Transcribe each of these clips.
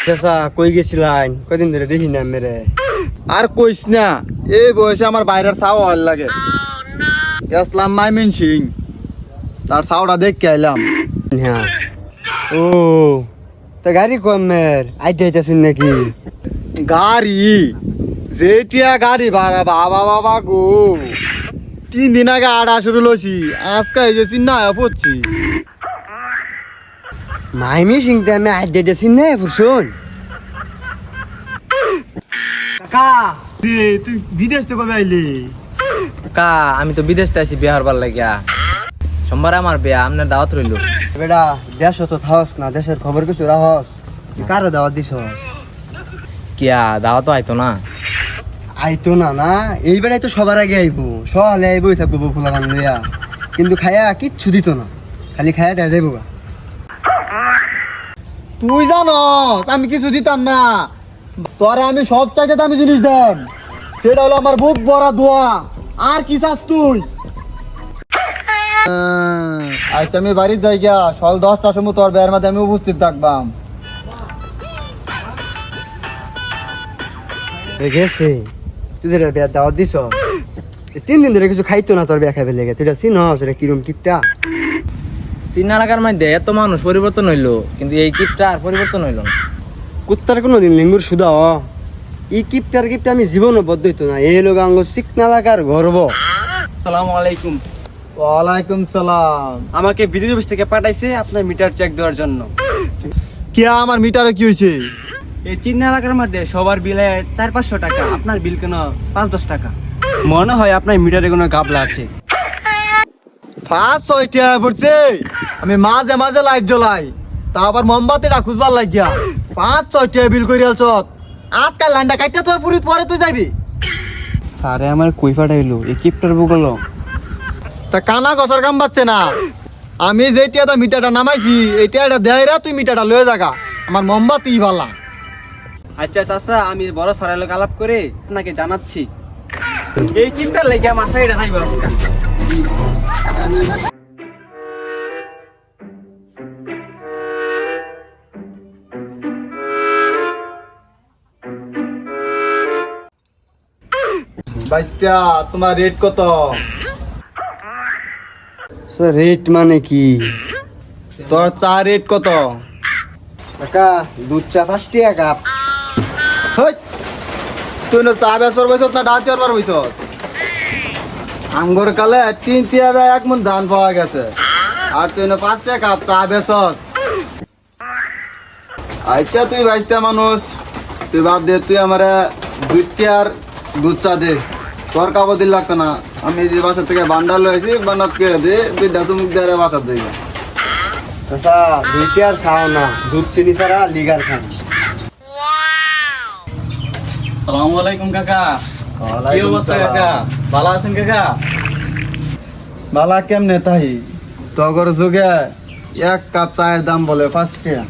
চাচা কই গেছিলেন? কয়দিন ধরে দেখি না মেরে। আর কইস না, এই বয়সে আমার বাইরের ছাও ভাল লাগে। আসলাম মাইমিন সিং, তার ছাওটা দেখে আইলাম। হ্যাঁ ও তা গাড়ি কমের আইতে আইতে শুন নাকি? গাড়ি যেটিয়া গাড়ি ভাড়া বাবা বাবা গো, 3 দিন আগে আড়া শুরু লইছি, আজকে এই যে চিন্না পড়ছি। মাইমি সিংতে আমি আইতে আইতে শুন না শুন কাকা। তুই বিদেশ থেকে কবে আইলি? কা আমি তো বিদেশ আছি বিয়ে হবার লাগিয়া। সোমবার আমার বিয়া, আপনার দাওয়াত রইল। বেটা দেশ তো থাকস না, দেশের খবর কিছু রাহস? কারো দাওয়াত দিস? কিয়া দাওয়াত তো আইতো না? আইতো না না, এই বেড়াই তো সবার আগে আইবো, সকালে আইবই থাকবো ফুলা বান লইয়া, কিন্তু খায়া কিচ্ছু দিত না, খালি খায়া দেয়া যাইবো। তুই জানো আমি কিছু দিতাম না, তোরা আমি সব চাইতে দামি জিনিস দেন, সেটা হলো আমার বুক ভরা দোয়া। আর কি চাস তুই? আচ্ছা আমি বাড়ির যাই গিয়া, সকাল 10টার সময় তোর বিয়ের মধ্যে আমি উপস্থিত থাকবাম। গেছে তুই বিয়া দাওয়াত দিস, 3 দিন ধরে কিছু খাইতো না তোর বিয়া খাইবে লেগে, তুই চিনস এটা কিরম টিপটা? চিন্না এলাকার মধ্যে এত মানুষ পরিবর্তন হইলো, কিন্তু এই কিপটা আর পরিবর্তন হইল না। কুত্তার কোনোদিন লিঙ্গুর সুদা এই কিপটার কিপটা আমি জীবনও বদ্ধ হইতো না। এই লোক আঙ্গ চিকনা এলাকার গর্ব। আসসালামু আলাইকুম। ওয়ালাইকুম সালাম। আমাকে বিদ্যুৎ অফিস থেকে পাঠাইছে আপনার মিটার চেক দেওয়ার জন্য। কে আমার মিটারে কি হয়েছে? এই চিন্না এলাকার মধ্যে সবার বিল 400-500 টাকা, আপনার বিল কেন 5-10 টাকা? মনে হয় আপনার মিটারে কোনো গাবলা আছে। 500 টাকা পড়ছে। আমি মাঝে মাঝে লাইট জ্বলাই, তা আবার মোমবাতিটা খুঁজবার লাগিয়া 500 টাকা বিল করে আলছ। আজকাল লাইনটা কাটতে তো পুরি পরে তুই যাবি। স্যারে আমার কই পাঠাইলো এই কিপটার বুগলো। তা কানা গছর কাম পাচ্ছে না, আমি যে টিয়াটা মিটারটা নামাইছি এই টিয়াটা দেয় রা, তুই মিটারটা লয়ে জাগা, আমার মোমবাতি ভালা। আচ্ছা চাচা, আমি বড় স্যারের লোক আলাপ করে আপনাকে জানাচ্ছি। এই কিপটার লেগে আমার সাইডে থাকবে আজকে। বাইস্তা তোমার রেট কত? রেট মানে কি? তোর চা রেট কত? কাকা দুধ চা 5 টাকা কাপ। হই, তুই না চা বেচর বইছত না ডাল চরবার বইছত? আঙ্গুর কালে 3 টাকা 1 মণ ধান পাওয়া গেছে, আর তুই না 5 টাকা কাপ চা বেচস। আচ্ছা তুই বাইস্তা মানুষ, তুই বাদ দে, তুই আমার 2 টাকার দুধ চা দে। তোর কাগজ দিল লাগতো না, আমি যে বাসার থেকে বান্ডার লয়েছি বান্ডার করে দে, 2টা চুমুক দিয়ে বাসার যাই। চাচা 2 টাকার চাও না, দুধ চিনি ছাড়া লিগার খান। আসসালামু আলাইকুম কাকা। কি অবস্থা কাকা? ভালো আছেন কাকা? বালা কেমনে তাই? তগর যুগে 1 কাপ চায়ের দাম বলে 5 টাকা।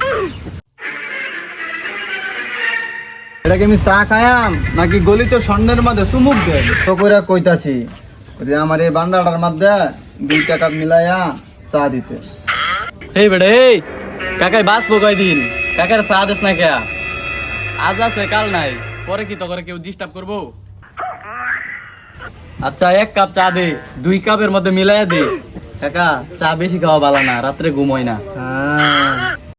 এটা কি আমি চা খায়াম নাকি গলিতে স্বর্ণের মধ্যে চুমুক দে? তো করে কইতাছি যে আমার এই বান্ডাটার মধ্যে 2 টাকা মিলাইয়া চা দিতে। এই বেড়ে এই কাকাই বাঁচবো কয়দিন? কাকার চা দেস না কে? আজ আছে কাল নাই, পরে কি তো করে কেউ ডিস্টার্ব করবো? আচ্ছা 1 কাপ চা দে, 2 কাপের মধ্যে মিলাইয়া দে। কাকা চা বেশি খাওয়া ভালো না, রাত্রে ঘুম হয় না।